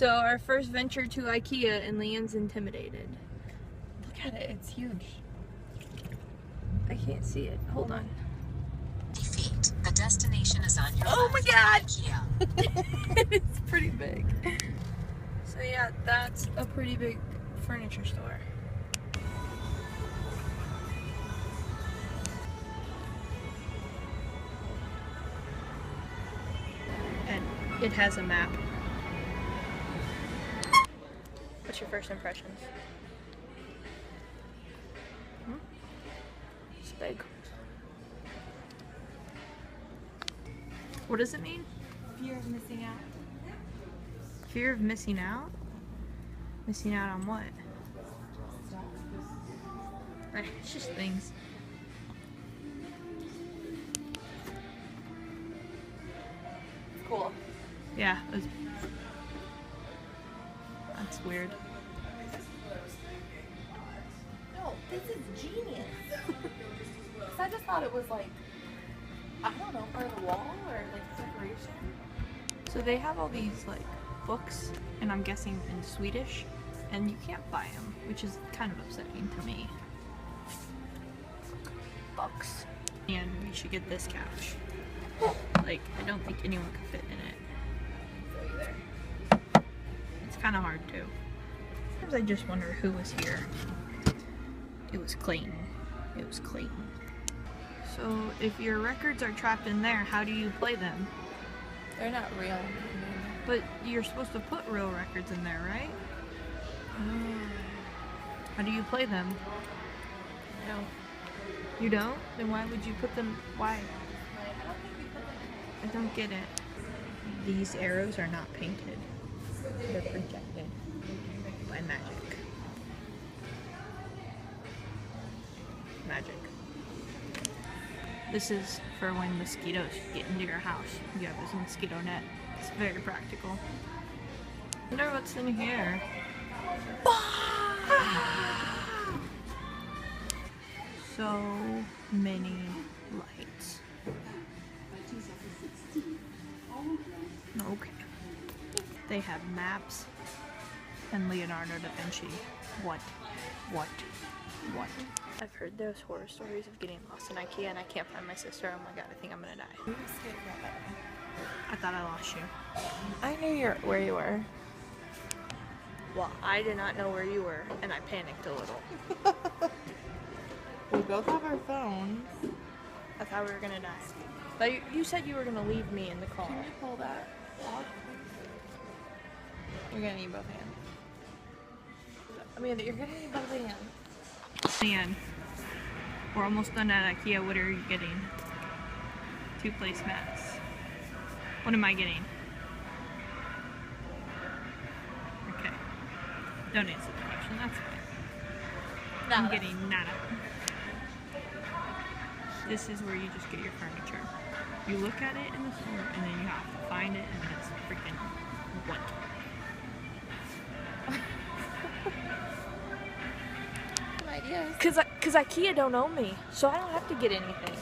So our first venture to IKEA and Leanne's intimidated. Look at it, it's huge. I can't see it. Hold on. Defeat. The destination is on your Oh my left. god! IKEA. It's pretty big. So yeah, that's a pretty big furniture store. And it has a map. What's your first impressions? It's big. What does it mean? Fear of missing out. Fear of missing out? Missing out on what? It's just things. Cool. Yeah, that's weird. No, this is genius. Cause I just thought it was like, I don't know, part of the wall or like decoration. So they have all these like books, and I'm guessing in Swedish, and you can't buy them, which is kind of upsetting to me. Books. And we should get this couch. Like, I don't think anyone could fit in it. It's kind of hard too. Sometimes I just wonder who was here. It was Clayton. It was Clayton. So if your records are trapped in there, how do you play them? They're not real. But you're supposed to put real records in there, right? How do you play them? No. You don't? Then why would you put them? Why? I don't get it. These arrows are not painted. They're projected by magic. Magic. This is for when mosquitoes get into your house. You have this mosquito net. It's very practical. I wonder what's in here. So many lights. Okay. They have maps and Leonardo da Vinci. What? I've heard those horror stories of getting lost in IKEA and I can't find my sister. Oh my god, I think I'm gonna die. I thought I lost you. I knew where you were. Well, I did not know where you were and I panicked a little. We both have our phones. I thought we were gonna die. But you said you were gonna leave me in the car. Can you pull that off? You're gonna need both hands. I mean, you're gonna need both hands. Man, we're almost done at IKEA. What are you getting? 2 placemats. What am I getting? Okay. Don't answer the question. That's fine. I'm getting nada. This is where you just get your furniture. You look at it in the store and then you have to find it and it's freaking what? Cause IKEA don't own me, so I don't have to get anything.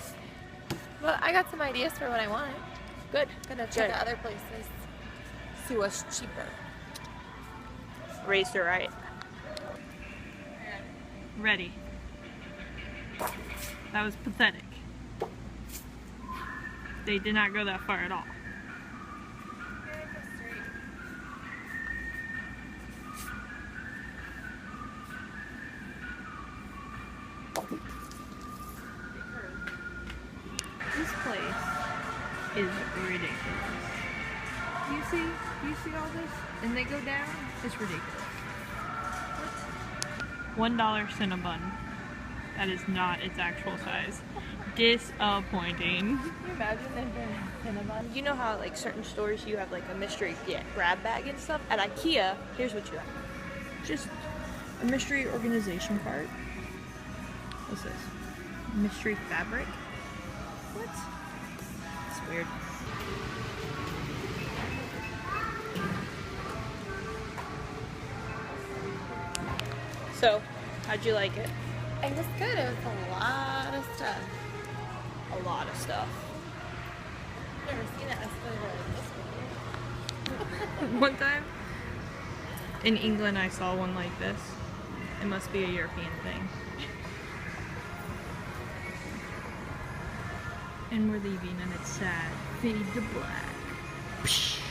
Well, I got some ideas for what I want. Good. Gonna check out other places. See what's cheaper. Raised her right. Ready. That was pathetic. They did not go that far at all. This place is ridiculous. Do you see all this? And they go down? It's ridiculous. What? $1 Cinnabon. That is not its actual size. Disappointing. Can you imagine if Cinnabon? You know how like certain stores you have like a mystery grab bag and stuff? At IKEA, here's what you have. Just a mystery organization cart. What's this? Mystery fabric? What? It's weird. So, how'd you like it? It was good. It was a lot of stuff. A lot of stuff. I've never seen an escalator like this before. One time, In England, I saw one like this. It must be a European thing. And we're leaving, and it's sad. Fade to black. Psh.